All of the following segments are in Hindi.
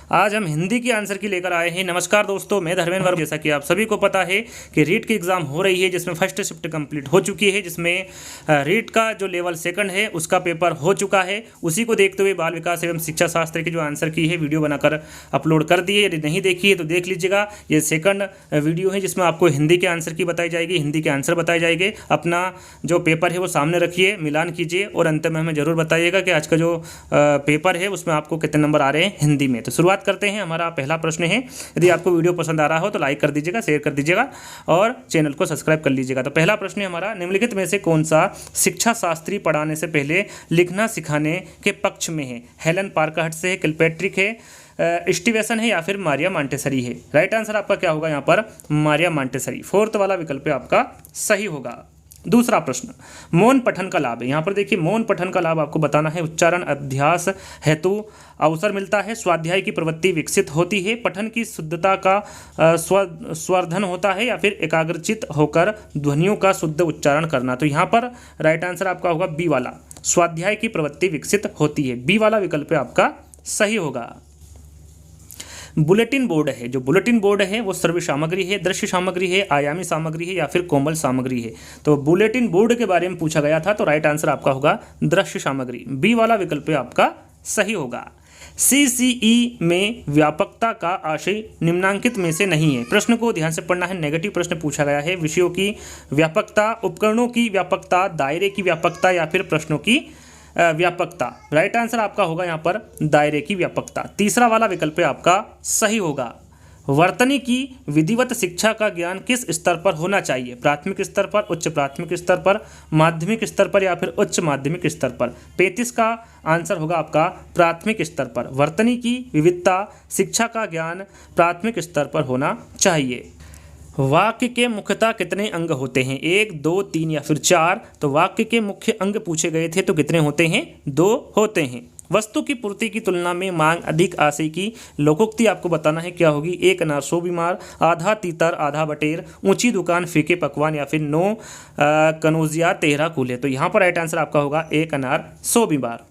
आज हम हिंदी की आंसर की लेकर आए हैं। नमस्कार दोस्तों, मैं धर्मेंद्र वर्मा। जैसा कि आप सभी को पता है कि रीट की एग्ज़ाम हो रही है, जिसमें फर्स्ट शिफ्ट कंप्लीट हो चुकी है, जिसमें रीट का जो लेवल सेकंड है उसका पेपर हो चुका है। उसी को देखते हुए बाल विकास एवं शिक्षा शास्त्र की जो आंसर की है वीडियो बनाकर अपलोड कर दी है। यदि नहीं देखी है तो देख लीजिएगा। ये सेकंड वीडियो है जिसमें आपको हिंदी के आंसर की बताई जाएगी, हिंदी के आंसर बताए जाएंगे। अपना जो पेपर है वो सामने रखिए, मिलान कीजिए और अंत में हमें जरूर बताइएगा कि आज का जो पेपर है उसमें आपको कितने नंबर आ रहे हैं हिंदी में। तो शुरुआत करते हैं। हमारा पहला प्रश्न है, यदि आपको वीडियो पसंद आ रहा हो तो लाइक कर दीजिएगा, शेयर कर दीजिएगा और चैनल को सब्सक्राइब कर लीजिएगा। तो पहला प्रश्न है हमारा, निम्नलिखित में से कौन सा शिक्षा शास्त्री पढ़ाने से पहले लिखना सिखाने के पक्ष में है? हेलन पार्कहट से है, किलपैट्रिक है, स्टीवेसन है या फिर मारिया मॉन्टेसरी है? राइट आंसर आपका क्या होगा यहाँ पर? मारिया मॉन्टेसरी। फोर्थ वाला विकल्प आपका सही होगा। दूसरा प्रश्न, मौन पठन का लाभ है। यहाँ पर देखिए, मौन पठन का लाभ आपको बताना है। उच्चारण अभ्यास हेतु अवसर मिलता है, स्वाध्याय की प्रवृत्ति विकसित होती है, पठन की शुद्धता का स्वर्धन होता है या फिर एकाग्रचित होकर ध्वनियों का शुद्ध उच्चारण करना। तो यहाँ पर राइट आंसर आपका होगा बी वाला, स्वाध्याय की प्रवृत्ति विकसित होती है। बी वाला विकल्प आपका सही होगा। बुलेटिन बोर्ड है, जो बुलेटिन बोर्ड है वो श्रव्य सामग्री है, दृश्य सामग्री है, आयामी सामग्री है या फिर कोमल सामग्री है? तो बुलेटिन बोर्ड के बारे में पूछा गया था, तो राइट आंसर आपका होगा दृश्य सामग्री। बी वाला विकल्प आपका सही होगा। सीसीई में व्यापकता का आशय निम्नांकित में से नहीं है। प्रश्न को ध्यान से पढ़ना है, नेगेटिव प्रश्न पूछा गया है। विषयों की व्यापकता, उपकरणों की व्यापकता, दायरे की व्यापकता या फिर प्रश्नों की व्यापकता? राइट आंसर आपका होगा यहाँ पर दायरे की व्यापकता। तीसरा वाला विकल्प आपका सही होगा। वर्तनी की विधिवत शिक्षा का ज्ञान किस स्तर पर होना चाहिए? प्राथमिक स्तर पर, उच्च प्राथमिक स्तर पर, माध्यमिक स्तर पर या फिर उच्च माध्यमिक स्तर पर? 35 का आंसर होगा आपका प्राथमिक स्तर पर। वर्तनी की विविधता शिक्षा का ज्ञान प्राथमिक स्तर पर होना चाहिए। वाक्य के मुख्यतः कितने अंग होते हैं? 1, 2, 3 या फिर 4? तो वाक्य के मुख्य अंग पूछे गए थे, तो कितने होते हैं? 2 होते हैं। वस्तु की पूर्ति की तुलना में मांग अधिक आशय की लोकोक्ति आपको बताना है क्या होगी? 1 अनार 100 बीमार, आधा तीतर आधा बटेर, ऊंची दुकान फीके पकवान या फिर 9 कनौजिया 13 कूल्हे? तो यहाँ पर राइट आंसर आपका होगा 1 अनार 100 बीमार।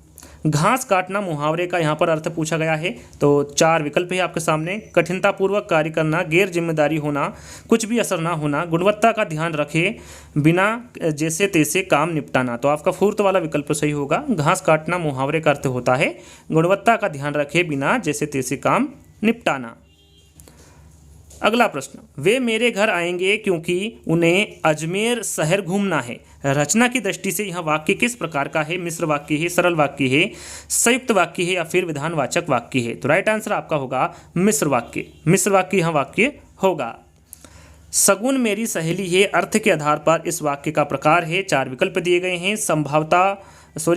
घास काटना मुहावरे का यहाँ पर अर्थ पूछा गया है, तो 4 विकल्प है आपके सामने। कठिनतापूर्वक कार्य करना, गैर जिम्मेदारी होना, कुछ भी असर ना होना, गुणवत्ता का ध्यान रखे बिना जैसे तैसे काम निपटाना। तो आपका फोर्थ वाला विकल्प सही होगा। घास काटना मुहावरे का अर्थ होता है गुणवत्ता का ध्यान रखे बिना जैसे तैसे काम निपटाना। अगला प्रश्न, वे मेरे घर आएंगे क्योंकि उन्हें अजमेर शहर घूमना है। रचना की दृष्टि से यह वाक्य किस प्रकार का है? मिश्र वाक्य है, सरल वाक्य है, संयुक्त वाक्य है या फिर विधानवाचक वाक्य है? तो राइट आंसर आपका होगा मिश्र वाक्य। मिश्र वाक्य यह वाक्य होगा। सगुन मेरी सहेली है, अर्थ के आधार पर इस वाक्य का प्रकार है। 4 विकल्प दिए गए हैं।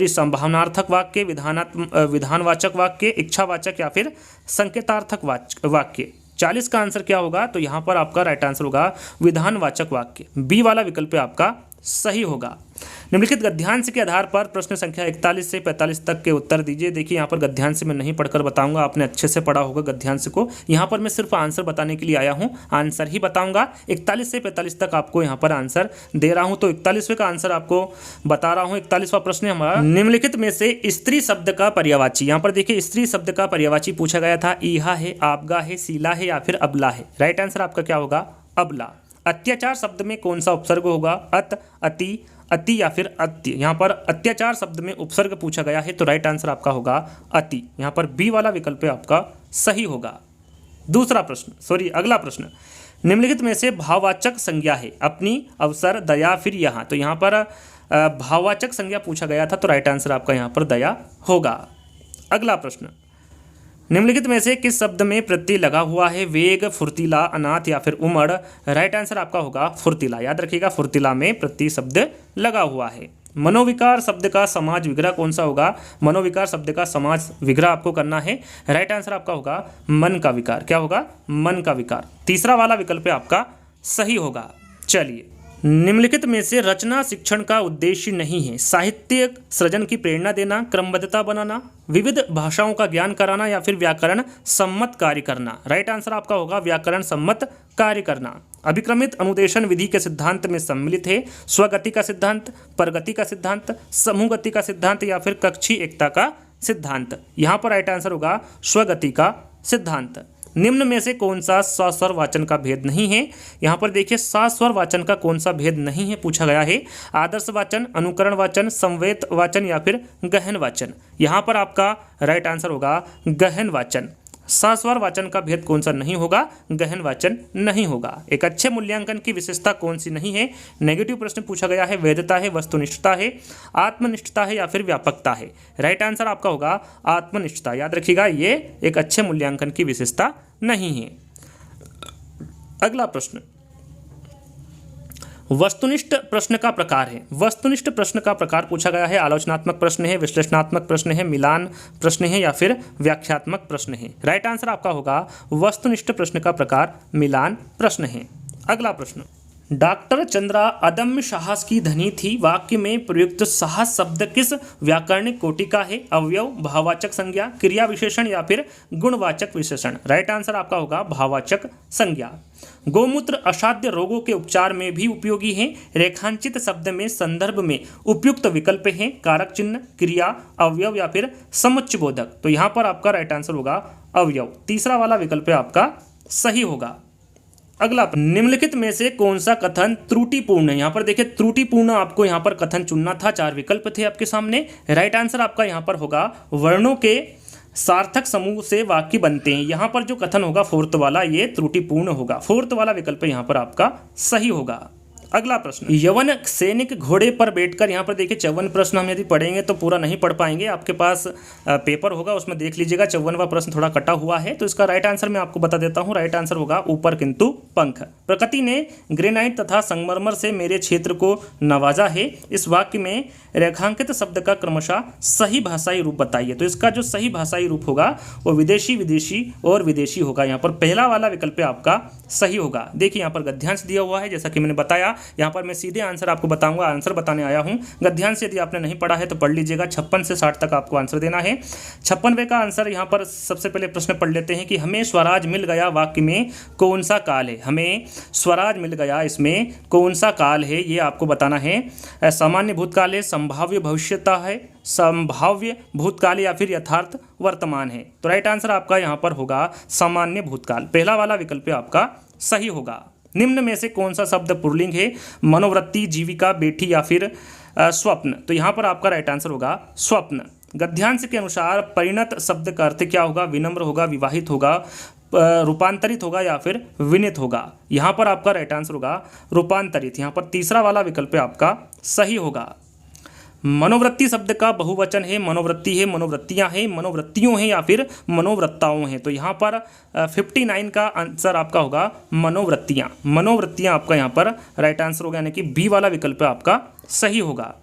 संभावनार्थक वाक्य, विधानवाचक वाक्य, इच्छावाचक या फिर संकेतार्थक वाक्य? 40 का आंसर क्या होगा? तो यहाँ पर आपका राइट आंसर होगा विधानवाचक वाक्य। बी वाला विकल्प आपका सही होगा। निम्नलिखित गद्यांश के आधार पर प्रश्न संख्या 41 से 45 तक के उत्तर दीजिए। देखिए यहाँ पर गद्यांश मैं नहीं पढ़कर बताऊंगा, आपने अच्छे से पढ़ा होगा गद्यांश को। यहाँ पर मैं सिर्फ आंसर बताने के लिए आया हूँ, आंसर ही बताऊंगा। 41 से 45 तक आपको यहाँ पर आंसर दे रहा हूँ, तो 41वें का आंसर आपको बता रहा हूँ। 41वां प्रश्न है हमारा, निम्नलिखित में से स्त्री शब्द का पर्यायवाची? यहाँ पर देखिए, स्त्री शब्द का पर्यायवाची पूछा गया था। ईहा है, आपगा है, शीला है या फिर अबला है? राइट आंसर आपका क्या होगा? अबला। अत्याचार शब्द में कौन सा उपसर्ग होगा? अत, अति, अति या फिर अत्य? यहाँ पर अत्याचार शब्द में उपसर्ग पूछा गया है, तो राइट आंसर आपका होगा अति। यहाँ पर बी वाला विकल्प आपका सही होगा। अगला प्रश्न, निम्नलिखित में से भाववाचक संज्ञा है? अपनी, अवसर, दया, फिर यहाँ? तो यहाँ पर भाववाचक संज्ञा पूछा गया था, तो राइट आंसर आपका यहाँ पर दया होगा। अगला प्रश्न, निम्नलिखित में से किस शब्द में प्रत्यय लगा हुआ है? वेग, फुर्तीला, अनाथ या फिर उमड़? राइट आंसर आपका होगा फुर्तीला। याद रखिएगा, फुर्तीला में प्रत्यय शब्द लगा हुआ है। मनोविकार शब्द का समाज विग्रह कौन सा होगा? मनोविकार शब्द का समाज विग्रह आपको करना है। राइट आंसर आपका होगा मन का विकार। क्या होगा? मन का विकार। तीसरा वाला विकल्प आपका सही होगा। चलिए, निम्नलिखित में से रचना शिक्षण का उद्देश्य नहीं है? साहित्यिक सृजन की प्रेरणा देना, क्रमबद्धता बनाना, विविध भाषाओं का ज्ञान कराना या फिर व्याकरण सम्मत कार्य करना? राइट आंसर आपका होगा व्याकरण सम्मत कार्य करना। अभिक्रमित अनुदेशन विधि के सिद्धांत में सम्मिलित है स्वगति का सिद्धांत, परगति का सिद्धांत, समूह गति का सिद्धांत या फिर कक्षीय एकता का सिद्धांत? यहाँ पर राइट आंसर होगा स्वगति का सिद्धांत। निम्न में से कौन सा सस्वर वाचन का भेद नहीं है? यहाँ पर देखिए सस्वर वाचन का कौन सा भेद नहीं है पूछा गया है। आदर्श वाचन, अनुकरण वाचन, संवेद वाचन या फिर गहन वाचन। यहाँ पर आपका राइट आंसर होगा गहन वाचन। सस्वर वाचन का भेद कौन सा नहीं होगा? गहन वाचन नहीं होगा। एक अच्छे मूल्यांकन की विशेषता कौन सी नहीं है? नेगेटिव प्रश्न पूछा गया है। वैधता है, वस्तुनिष्ठता है, आत्मनिष्ठता है या फिर व्यापकता है? राइट आंसर आपका होगा आत्मनिष्ठता। याद रखिएगा ये एक अच्छे मूल्यांकन की विशेषता नहीं है। अगला प्रश्न वस्तुनिष्ठ प्रश्न का प्रकार है। वस्तुनिष्ठ प्रश्न का प्रकार पूछा गया है। आलोचनात्मक प्रश्न है, विश्लेषणात्मक प्रश्न है, मिलान प्रश्न है या फिर व्याख्यात्मक प्रश्न है? राइट आंसर आपका होगा वस्तुनिष्ठ प्रश्न का प्रकार मिलान प्रश्न है। अगला प्रश्न डॉक्टर चंद्रा अदम्य साहस की धनी थी। वाक्य में प्रयुक्त साहस शब्द किस व्याकरणिक कोटि का है? अवयव, भाववाचक संज्ञा, क्रिया विशेषण या फिर गुणवाचक विशेषण? राइट आंसर आपका होगा भाववाचक संज्ञा। गोमूत्र असाध्य रोगों के उपचार में भी उपयोगी है। रेखांकित शब्द में संदर्भ में उपयुक्त विकल्प हैं। कारक चिन्ह, क्रिया, अवयव या फिर समुच्चयबोधक? तो यहाँ पर आपका राइट आंसर होगा अवयव। तीसरा वाला विकल्प आपका सही होगा। अगला निम्नलिखित में से कौन सा कथन त्रुटिपूर्ण है? यहाँ पर देखिए त्रुटिपूर्ण आपको यहाँ पर कथन चुनना था। 4 विकल्प थे आपके सामने। राइट आंसर आपका यहाँ पर होगा वर्णों के सार्थक समूह से वाक्य बनते हैं। यहाँ पर जो कथन होगा फोर्थ वाला ये त्रुटिपूर्ण होगा। फोर्थ वाला विकल्प यहाँ पर आपका सही होगा। अगला प्रश्न यवन सैनिक घोड़े पर बैठकर, यहाँ पर देखिए 54 प्रश्न हम यदि पढ़ेंगे तो पूरा नहीं पढ़ पाएंगे। आपके पास पेपर होगा उसमें देख लीजिएगा 54वां प्रश्न थोड़ा कटा हुआ है। तो इसका राइट आंसर मैं आपको बता देता हूँ। राइट आंसर होगा ऊपर किंतु पंख। प्रकृति ने ग्रेनाइट तथा संगमरमर से मेरे क्षेत्र को नवाजा है। इस वाक्य में रेखांकित शब्द का क्रमशः सही भाषाई रूप बताइए। तो इसका जो सही भाषाई रूप होगा वो विदेशी, विदेशी और विदेशी होगा। यहाँ पर पहला वाला विकल्प आपका सही होगा। देखिए यहाँ पर गद्यांश दिया हुआ है जैसा कि मैंने बताया। यहाँ पर मैं सीधे आंसर आपको बताऊंगा, आंसर बताने आया हूँ। गद्यांश यदि आपने नहीं पढ़ा है तो पढ़ लीजिएगा। 56 से 60 तक आपको आंसर देना है। 56वें का आंसर यहाँ पर सबसे पहले प्रश्न पढ़ लेते हैं कि हमें स्वराज मिल गया वाक्य में कौन सा काल है? हमें स्वराज मिल गया इसमें कौन सा काल है ये आपको बताना है। सामान्य भूतकाल है, संभाव्य भविष्यता है, संभाव्य भूतकाल या फिर यथार्थ वर्तमान है? तो राइट आंसर आपका यहाँ पर होगा सामान्य भूतकाल। पहला वाला विकल्प आपका सही होगा। निम्न में से कौन सा शब्द पुल्लिंग है? मनोवृत्ति, जीविका, बेटी या फिर स्वप्न? तो यहाँ पर आपका राइट आंसर होगा स्वप्न। गद्यांश के अनुसार परिणत शब्द का अर्थ क्या होगा? विनम्र होगा, विवाहित होगा, रूपांतरित होगा या फिर विनित होगा? यहाँ पर आपका राइट आंसर होगा रूपांतरित। यहाँ पर तीसरा वाला विकल्प आपका सही होगा। मनोवृत्ति शब्द का बहुवचन है। मनोवृत्ति है, मनोवृत्तियां हैं, मनोवृत्तियों हैं या फिर मनोवृत्ताओं हैं? तो यहाँ पर 59 का आंसर आपका होगा मनोवृत्तियां। मनोवृत्तियां आपका यहाँ पर राइट आंसर होगा, यानी कि बी वाला विकल्प आपका सही होगा।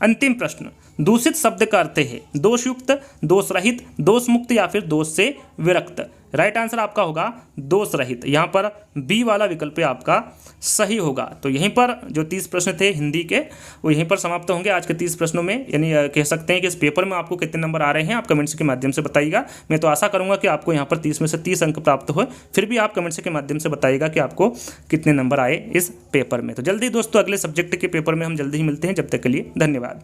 अंतिम प्रश्न दूषित शब्द का अर्थ है दोषयुक्त, दोष रहित, दोष मुक्त या फिर दोष से विरक्त? राइट आंसर आपका होगा दोष रहित। यहाँ पर बी वाला विकल्प आपका सही होगा। तो यहीं पर जो 30 प्रश्न थे हिंदी के वो यहीं पर समाप्त होंगे आज के 30 प्रश्नों में। यानी कह सकते हैं कि इस पेपर में आपको कितने नंबर आ रहे हैं आप कमेंट्स के माध्यम से बताइएगा। मैं तो आशा करूंगा कि आपको यहाँ पर 30 में से 30 अंक प्राप्त हो। फिर भी आप कमेंट्स के माध्यम से बताइएगा कि आपको कितने नंबर आए इस पेपर में। तो जल्दी दोस्तों अगले सब्जेक्ट के पेपर में हम जल्दी ही मिलते हैं। जब तक के लिए धन्यवाद।